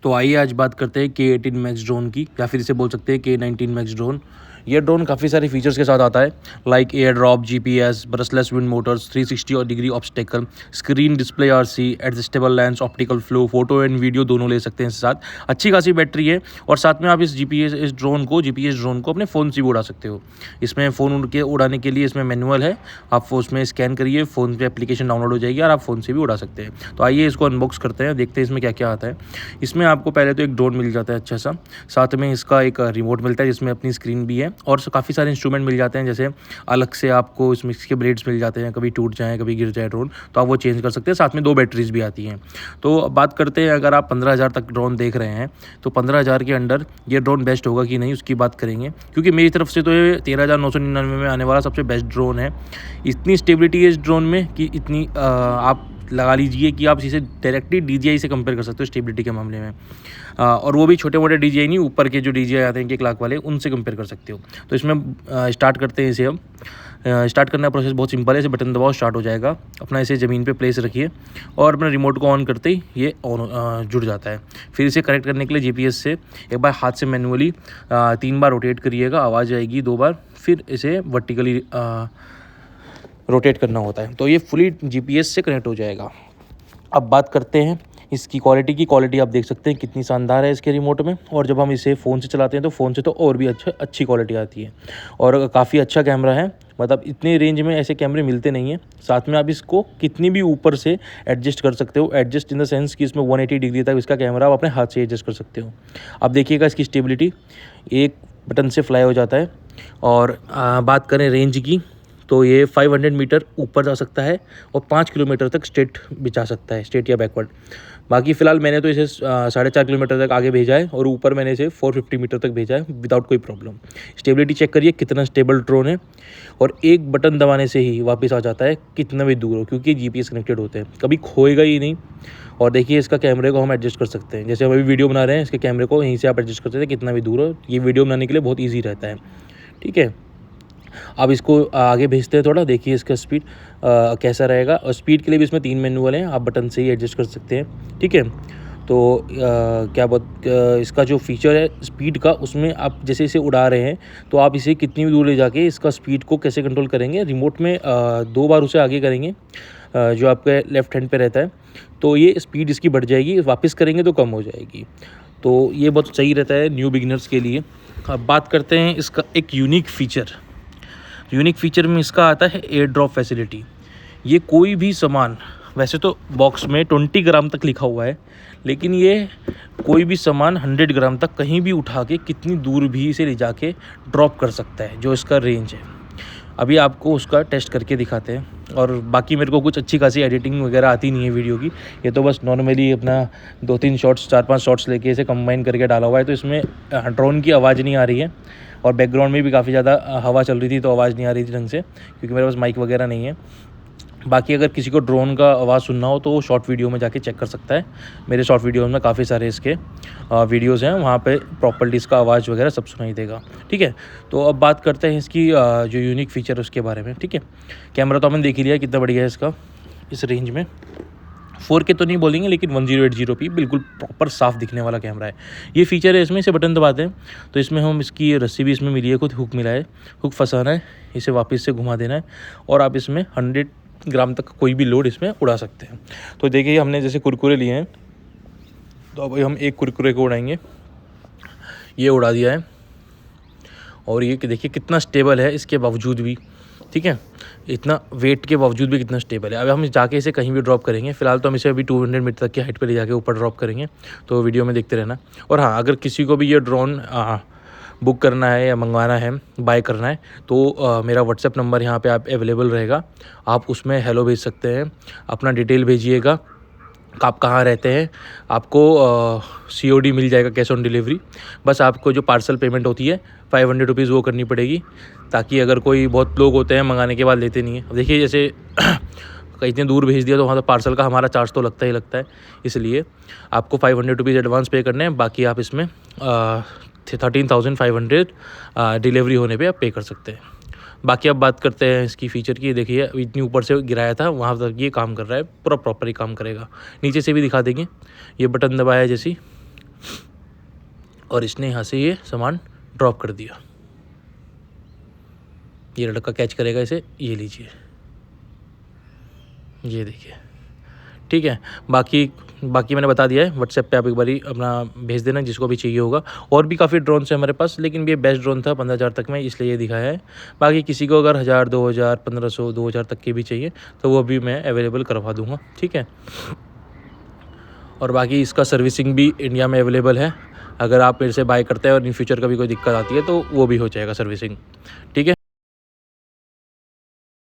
तो आइए आज बात करते हैं K18 मैक्स ड्रोन की, या फिर इसे बोल सकते हैं K19 मैक्स ड्रोन। ये ड्रोन काफ़ी सारे फीचर्स के साथ आता है, like air drop, GPS, brushless wind Motors, 360 degree obstacle, screen display RC, adjustable lens, optical flow, photo and video दोनों ले सकते हैं इसके साथ। अच्छी खासी बैटरी है, और साथ में आप इस GPS ड्रोन को अपने फ़ोन से भी उड़ा सकते हो। इसमें फ़ोन के उड़ाने के लिए इसमें मैनुअल है, आप उसमें स्कैन करिए, फ़ोन पे एप्लीकेशन डाउनलोड हो जाएगी और आप फ़ोन से भी उड़ा सकते हैं। तो आइए इसको अनबॉक्स करते हैं, देखते हैं इसमें क्या क्या आता है। इसमें आपको पहले तो एक ड्रोन मिल जाता है अच्छा सा, साथ में इसका एक रिमोट मिलता है जिसमें अपनी स्क्रीन भी है, और काफ़ी सारे इंस्ट्रूमेंट मिल जाते हैं, जैसे अलग से आपको इसमें इसके ब्लेड्स मिल जाते हैं, कभी टूट जाए कभी गिर जाए ड्रोन तो आप वो चेंज कर सकते हैं। साथ में 2 बैटरीज भी आती हैं। तो अब बात करते हैं, अगर आप 15,000 तक ड्रोन देख रहे हैं तो 15,000 के अंडर ये ड्रोन बेस्ट होगा कि नहीं उसकी बात करेंगे, क्योंकि मेरी तरफ से तो ये 13,999 में आने वाला सबसे बेस्ट ड्रोन है। इतनी स्टेबिलिटी है इस ड्रोन में कि इतनी आप लगा लीजिए कि आप इसे डायरेक्टली DJI से कंपेयर कर सकते हो स्टेबिलिटी के मामले में, और वो भी छोटे मोटे DJI नहीं, ऊपर के जो DJI आते हैं 1 लाख वाले, उनसे कंपेयर कर सकते हो। तो इसमें स्टार्ट करते हैं इसे। हम स्टार्ट करने का प्रोसेस बहुत सिंपल है, इसे बटन दबाओ स्टार्ट हो जाएगा। अपना इसे ज़मीन पे प्लेस रखिए और अपना रिमोट को ऑन करते ही ये ऑन जुड़ जाता है। फिर इसे कनेक्ट करने के लिए GPS से एक बार हाथ से मैनुअली 3 बार रोटेट करिएगा, आवाज़ आएगी 2 बार, फिर इसे वर्टिकली रोटेट करना होता है, तो ये फुली GPS से कनेक्ट हो जाएगा। अब बात करते हैं इसकी क्वालिटी आप देख सकते हैं कितनी शानदार है इसके रिमोट में, और जब हम इसे फ़ोन से चलाते हैं तो फ़ोन से तो और भी अच्छी क्वालिटी आती है, और काफ़ी अच्छा कैमरा है। मतलब इतने रेंज में ऐसे कैमरे मिलते नहीं हैं। साथ में आप इसको कितनी भी ऊपर से एडजस्ट कर सकते हो, एडजस्ट इन द सेंस कि इसमें 180 डिग्री तक इसका कैमरा आप अपने हाथ से एडजस्ट कर सकते हो। अब देखिएगा इसकी स्टेबिलिटी, एक बटन से फ्लाई हो जाता है। और बात करें रेंज की, तो ये 500 मीटर ऊपर जा सकता है और 5 किलोमीटर तक स्ट्रेट भी जा सकता है, स्ट्रेट या बैकवर्ड। बाकी फ़िलहाल मैंने तो इसे 4.5 किलोमीटर तक आगे भेजा है, और ऊपर मैंने इसे 450 मीटर तक भेजा है विदाउट कोई प्रॉब्लम। स्टेबिलिटी चेक करिए कितना स्टेबल ड्रोन है, और एक बटन दबाने से ही वापस आ जाता है कितना भी दूर हो, क्योंकि GPS कनेक्टेड होते हैं, कभी खोएगा ही नहीं। और देखिए इसका कैमरे को हम एडजस्ट कर सकते हैं, जैसे हम अभी वीडियो बना रहे हैं, इसके कैमरे को यहीं से आप एडजस्ट कर सकते हैं कितना भी दूर हो। ये वीडियो बनाने के लिए बहुत ईजी रहता है, ठीक है। अब इसको आगे भेजते हैं थोड़ा, देखिए इसका स्पीड कैसा रहेगा। और स्पीड के लिए भी इसमें 3 मैनुअल हैं, आप बटन से ही एडजस्ट कर सकते हैं, ठीक है। तो इसका जो फीचर है स्पीड का, उसमें आप जैसे इसे उड़ा रहे हैं तो आप इसे कितनी भी दूर ले जाके इसका स्पीड को कैसे कंट्रोल करेंगे, रिमोट में 2 बार उसे आगे करेंगे जो आपके लेफ्ट हैंड पे रहता है, तो ये स्पीड इसकी बढ़ जाएगी, वापस करेंगे तो कम हो जाएगी। तो ये बहुत सही रहता है न्यू बिगिनर्स के लिए। अब बात करते हैं इसका एक यूनिक फीचर में इसका आता है एयर ड्रॉप फैसिलिटी। ये कोई भी सामान, वैसे तो बॉक्स में 20 ग्राम तक लिखा हुआ है, लेकिन ये कोई भी सामान 100 ग्राम तक कहीं भी उठा के कितनी दूर भी इसे ले जाके ड्रॉप कर सकता है, जो इसका रेंज है। अभी आपको उसका टेस्ट करके दिखाते हैं। और बाकी मेरे को कुछ अच्छी खासी एडिटिंग वगैरह आती नहीं है वीडियो की, ये तो बस नॉर्मली अपना 2-3 शॉट्स 4-5 शॉट्स लेके इसे कंबाइन करके डाला हुआ है। तो इसमें ड्रोन की आवाज़ नहीं आ रही है, और बैकग्राउंड में भी काफ़ी ज़्यादा हवा चल रही थी तो आवाज़ नहीं आ रही थी ढंग से, क्योंकि मेरे पास माइक वगैरह नहीं है। बाकी अगर किसी को ड्रोन का आवाज़ सुनना हो तो वो शॉर्ट वीडियो में जाके चेक कर सकता है। मेरे शॉर्ट वीडियो में काफ़ी सारे इसके वीडियोज़ हैं, वहाँ पे प्रॉपर्ली इसका आवाज़ वगैरह सब सुनाई देगा, ठीक है। तो अब बात करते हैं इसकी जो यूनिक फ़ीचर है उसके बारे में, ठीक है। कैमरा तो हमने देख ही लिया कितना बढ़िया है इसका, इस रेंज में 4K तो नहीं बोलेंगे, लेकिन 1080p बिल्कुल प्रॉपर साफ़ दिखने वाला कैमरा है। ये फ़ीचर है इसमें, इसे बटन दबाते हैं तो इसमें हम इसकी रस्सी भी इसमें मिली है, खुद हुक मिला है, हुक फंसाना है, इसे वापस से घुमा देना है, और आप इसमें 100 ग्राम तक कोई भी लोड इसमें उड़ा सकते हैं। तो देखिए हमने जैसे कुरकुरे लिए हैं, तो अब हम एक कुरकुरे को उड़ाएंगे, ये उड़ा दिया है, और ये देखिए कितना स्टेबल है इसके बावजूद भी, ठीक है। इतना वेट के बावजूद भी कितना स्टेबल है। अब हम जाके इसे कहीं भी ड्रॉप करेंगे, फिलहाल तो हम इसे अभी 200 मीटर तक की हाइट पे ले जाके ऊपर ड्रॉप करेंगे, तो वीडियो में देखते रहना। और हाँ, अगर किसी को भी ये ड्रोन बुक करना है या मंगवाना है, बाय करना है, तो मेरा व्हाट्सएप नंबर यहाँ पे आप अवेलेबल रहेगा, आप उसमें हेलो भेज सकते हैं, अपना डिटेल भेजिएगा, आप कहाँ रहते हैं, आपको COD मिल जाएगा, कैश ऑन डिलीवरी। बस आपको जो पार्सल पेमेंट होती है 500 रुपीज़ वो करनी पड़ेगी, ताकि अगर कोई बहुत लोग होते हैं मंगाने के बाद लेते नहीं है। अब देखिए जैसे कहीं इतने दूर भेज दिया तो वहाँ तो पार्सल का हमारा चार्ज तो लगता ही लगता है, इसलिए आपको 500 रुपीज़ एडवांस पे करने हैं, बाकी आप इसमें 13,500 डिलीवरी होने पे आप पे कर सकते हैं। बाकी अब बात करते हैं इसकी फ़ीचर की। देखिए इतनी ऊपर से गिराया था, वहाँ तक ये काम कर रहा है, पूरा प्रॉपर ही काम करेगा। नीचे से भी दिखा देंगे, ये बटन दबाया जैसे और इसने यहाँ से ये सामान ड्रॉप कर दिया। ये लड़का कैच करेगा इसे, ये लीजिए, ये देखिए, ठीक है। बाकी मैंने बता दिया है। व्हाट्सएप पे आप एक बारी अपना भेज देना जिसको भी चाहिए होगा। और भी काफ़ी ड्रोन्स है हमारे पास, लेकिन ये बेस्ट ड्रोन था 15,000 तक में, इसलिए ये दिखाया है। बाकी किसी को अगर 1000, 2000, 1500, 2000 तक के भी चाहिए तो वो भी मैं अवेलेबल करवा दूँगा, ठीक है। और बाकी इसका सर्विसिंग भी इंडिया में अवेलेबल है। अगर आप मेरे से बाय करते हैं और इन फ्यूचर कभी कोई दिक्कत आती है तो वो भी हो जाएगा सर्विसिंग, ठीक है।